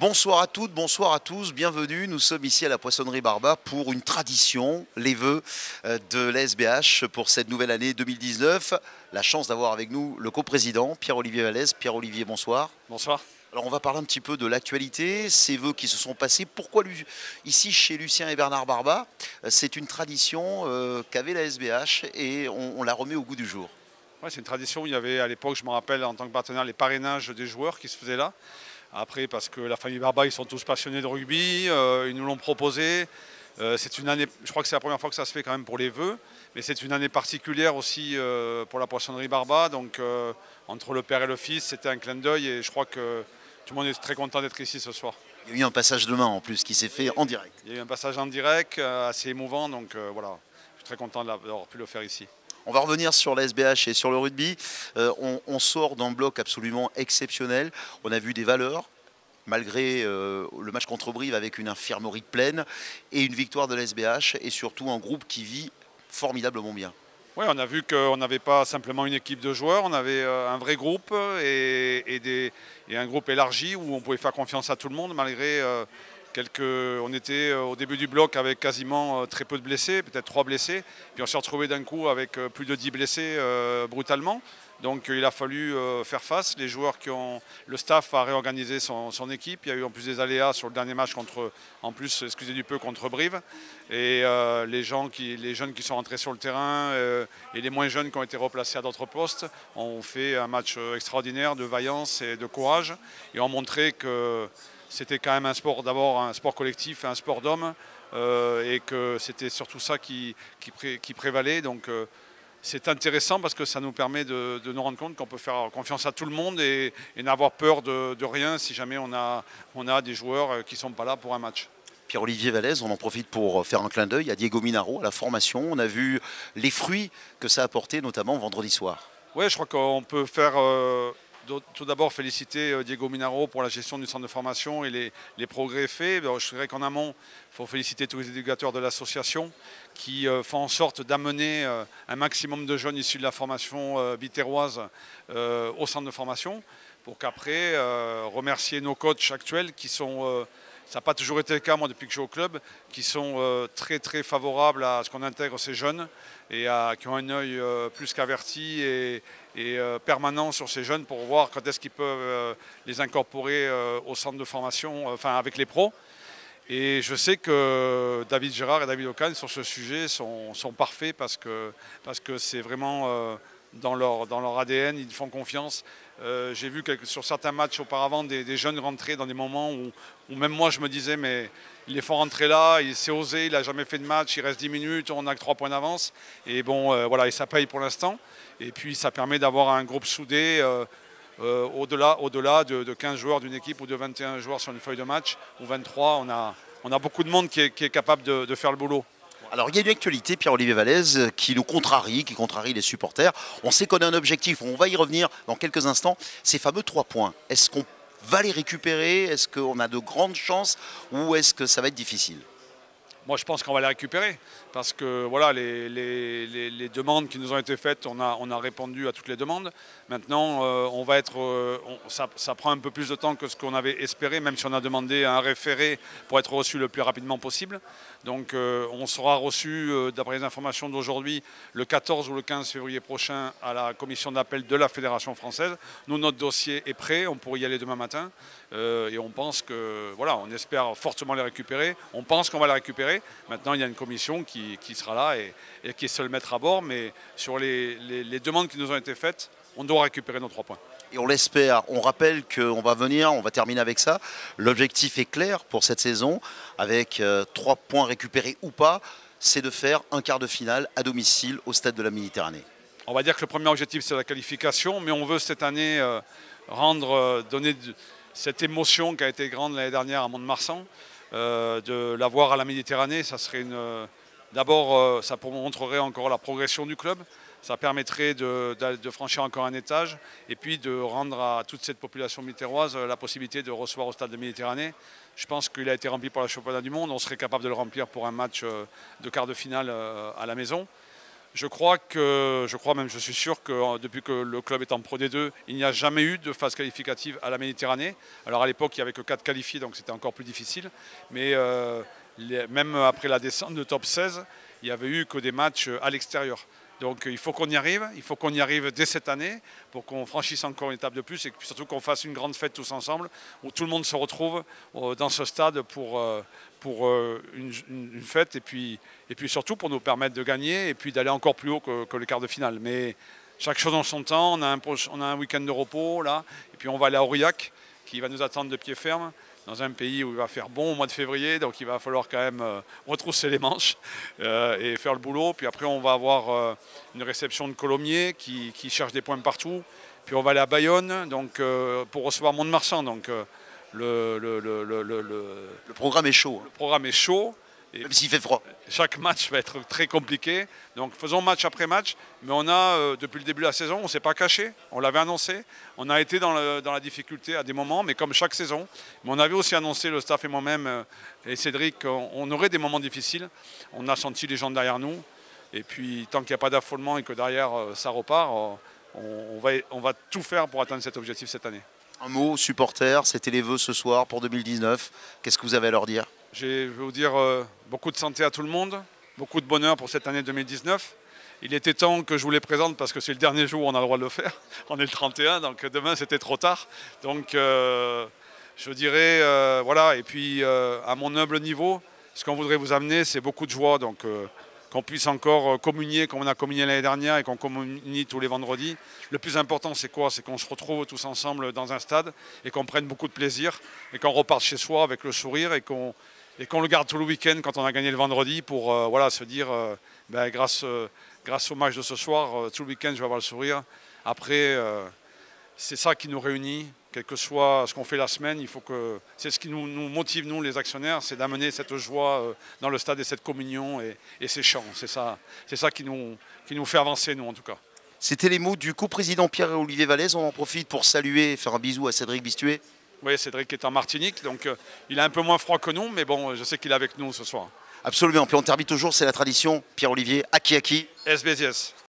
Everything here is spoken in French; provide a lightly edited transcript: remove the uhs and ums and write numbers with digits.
Bonsoir à toutes, bonsoir à tous, bienvenue. Nous sommes ici à la Poissonnerie Barba pour une tradition, les vœux de l'ASBH pour cette nouvelle année 2019. La chance d'avoir avec nous le coprésident Pierre-Olivier Vallès. Pierre-Olivier, bonsoir. Bonsoir. Alors on va parler un petit peu de l'actualité, ces vœux qui se sont passés. Pourquoi ici chez Lucien et Bernard Barba, c'est une tradition qu'avait la SBH et on la remet au goût du jour. Ouais, c'est une tradition. Il y avait à l'époque, je me rappelle, en tant que partenaire, les parrainages des joueurs qui se faisaient là. Après, parce que la famille Barba, ils sont tous passionnés de rugby, ils nous l'ont proposé. C'est une année, je crois que c'est la première fois que ça se fait quand même pour les vœux, mais c'est une année particulière aussi pour la Poissonnerie Barba. Donc entre le père et le fils, c'était un clin d'œil et je crois que tout le monde est très content d'être ici ce soir. Il y a eu un passage de main en plus qui s'est fait en direct. Il y a eu un passage en direct assez émouvant, donc voilà, je suis très content d'avoir pu le faire ici. On va revenir sur la SBH et sur le rugby. On sort d'un bloc absolument exceptionnel. On a vu des valeurs, malgré le match contre Brive avec une infirmerie pleine et une victoire de la SBH et surtout un groupe qui vit formidablement bien. Oui, on a vu qu'on n'avait pas simplement une équipe de joueurs, on avait un vrai groupe et un groupe élargi où on pouvait faire confiance à tout le monde malgré on était au début du bloc avec quasiment très peu de blessés, peut-être 3 blessés. Puis on s'est retrouvé d'un coup avec plus de 10 blessés brutalement. Donc il a fallu faire face. Les joueurs le staff a réorganisé son équipe. Il y a eu en plus des aléas sur le dernier match excusez du peu, contre Brive. Et les jeunes qui sont rentrés sur le terrain et les moins jeunes qui ont été replacés à d'autres postes ont fait un match extraordinaire de vaillance et de courage et ont montré que c'était quand même un sport, d'abord un sport collectif, un sport d'hommes, et que c'était surtout ça qui prévalait. Donc c'est intéressant parce que ça nous permet de nous rendre compte qu'on peut faire confiance à tout le monde et n'avoir peur de rien si jamais on a des joueurs qui ne sont pas là pour un match. Pierre-Olivier Vallès, on en profite pour faire un clin d'œil à Diego Minaro, à la formation. On a vu les fruits que ça a apporté, notamment vendredi soir. Oui, je crois qu'on peut faire... tout d'abord, féliciter Diego Minaro pour la gestion du centre de formation et les progrès faits. Je dirais qu'en amont, il faut féliciter tous les éducateurs de l'association qui font en sorte d'amener un maximum de jeunes issus de la formation biterroise au centre de formation pour qu'après, remercier nos coachs actuels qui sont... ça n'a pas toujours été le cas, moi, depuis que je suis au club, qui sont très très favorables à ce qu'on intègre ces jeunes et qui ont un œil plus qu'averti et permanent sur ces jeunes pour voir quand est-ce qu'ils peuvent les incorporer au centre de formation, enfin avec les pros. Et je sais que David Gérard et David Ocan sur ce sujet sont parfaits parce que c'est vraiment dans leur ADN, ils font confiance. J'ai vu sur certains matchs auparavant des jeunes rentrer dans des moments où même moi je me disais mais ils les font rentrer là, il s'est osé, il n'a jamais fait de match, il reste 10 minutes, on n'a que 3 points d'avance. Et bon voilà, et ça paye pour l'instant. Et puis ça permet d'avoir un groupe soudé au-delà de 15 joueurs d'une équipe ou de 21 joueurs sur une feuille de match, ou 23, on a beaucoup de monde qui est capable de faire le boulot. Alors il y a une actualité, Pierre-Olivier Vallès, qui contrarie les supporters. On sait qu'on a un objectif, on va y revenir dans quelques instants, ces fameux 3 points. Est-ce qu'on va les récupérer? Est-ce qu'on a de grandes chances ou est-ce que ça va être difficile? Moi, je pense qu'on va les récupérer parce que voilà, les demandes qui nous ont été faites, on a répondu à toutes les demandes. Maintenant, ça prend un peu plus de temps que ce qu'on avait espéré, même si on a demandé un référé pour être reçu le plus rapidement possible. Donc, on sera reçu, d'après les informations d'aujourd'hui, le 14 ou le 15 février prochain à la commission d'appel de la Fédération française. Nous, notre dossier est prêt, on pourrait y aller demain matin. Et on pense que, voilà, on espère fortement les récupérer. On pense qu'on va les récupérer. Maintenant, il y a une commission qui sera là et qui est seule mettre à bord. Mais sur les demandes qui nous ont été faites, on doit récupérer nos 3 points. Et on l'espère. On rappelle qu'on va venir, on va terminer avec ça. L'objectif est clair pour cette saison, avec 3 points récupérés ou pas, c'est de faire un quart de finale à domicile au stade de la Méditerranée. On va dire que le premier objectif, c'est la qualification, mais on veut cette année donner cette émotion qui a été grande l'année dernière à Mont-de-Marsan, de l'avoir à la Méditerranée. Ça serait d'abord, ça montrerait encore la progression du club. Ça permettrait de franchir encore un étage et puis de rendre à toute cette population biterroise la possibilité de recevoir au stade de Méditerranée. Je pense qu'il a été rempli pour le championnat du monde. On serait capable de le remplir pour un match de quart de finale à la maison. Je crois même, je suis sûr que depuis que le club est en Pro D2, il n'y a jamais eu de phase qualificative à la Méditerranée. Alors à l'époque, il n'y avait que 4 qualifiés, donc c'était encore plus difficile. Mais même après la descente de top 16, il n'y avait eu que des matchs à l'extérieur. Donc il faut qu'on y arrive dès cette année pour qu'on franchisse encore une étape de plus et surtout qu'on fasse une grande fête tous ensemble où tout le monde se retrouve dans ce stade pour une fête et puis surtout pour nous permettre de gagner et puis d'aller encore plus haut que le quart de finale. Mais chaque chose en son temps, on a un week-end de repos là et puis on va aller à Aurillac qui va nous attendre de pied ferme dans un pays où il va faire bon au mois de février, donc il va falloir quand même retrousser les manches et faire le boulot. Puis après, on va avoir une réception de Colomiers qui cherche des points partout. Puis on va aller à Bayonne donc, pour recevoir Mont-de-Marsan. Donc le programme est chaud. Le programme est chaud. Et même s'il fait froid. Chaque match va être très compliqué. Donc faisons match après match. Mais on a, depuis le début de la saison, on ne s'est pas caché. On l'avait annoncé. On a été dans la difficulté à des moments, mais comme chaque saison. Mais on avait aussi annoncé, le staff et moi-même et Cédric, qu'on aurait des moments difficiles. On a senti les gens derrière nous. Et puis tant qu'il n'y a pas d'affolement et que derrière ça repart, on va tout faire pour atteindre cet objectif cette année. Un mot, supporters, c'était les vœux ce soir pour 2019. Qu'est-ce que vous avez à leur dire? Je vais vous dire beaucoup de santé à tout le monde, beaucoup de bonheur pour cette année 2019. Il était temps que je vous les présente parce que c'est le dernier jour où on a le droit de le faire. On est le 31, donc demain c'était trop tard. Donc je dirais, voilà, et puis à mon humble niveau, ce qu'on voudrait vous amener, c'est beaucoup de joie. Donc qu'on puisse encore communier comme on a communié l'année dernière et qu'on communie tous les vendredis. Le plus important, c'est quoi? C'est qu'on se retrouve tous ensemble dans un stade et qu'on prenne beaucoup de plaisir et qu'on reparte chez soi avec le sourire et qu'on le garde tout le week-end quand on a gagné le vendredi pour voilà, se dire, grâce au match de ce soir, tout le week-end, je vais avoir le sourire. Après, c'est ça qui nous réunit. Quel que soit ce qu'on fait la semaine, c'est ce qui nous motive, nous les actionnaires, c'est d'amener cette joie dans le stade et cette communion et ces chants. C'est ça qui nous fait avancer, nous en tout cas. C'était les mots du coprésident Pierre-Olivier Vallès. On en profite pour saluer et faire un bisou à Cédric Bistuet. Oui, Cédric est en Martinique, donc il a un peu moins froid que nous, mais bon, je sais qu'il est avec nous ce soir. Absolument, puis on termine toujours, c'est la tradition. Pierre-Olivier, Aki Aki. SBSS.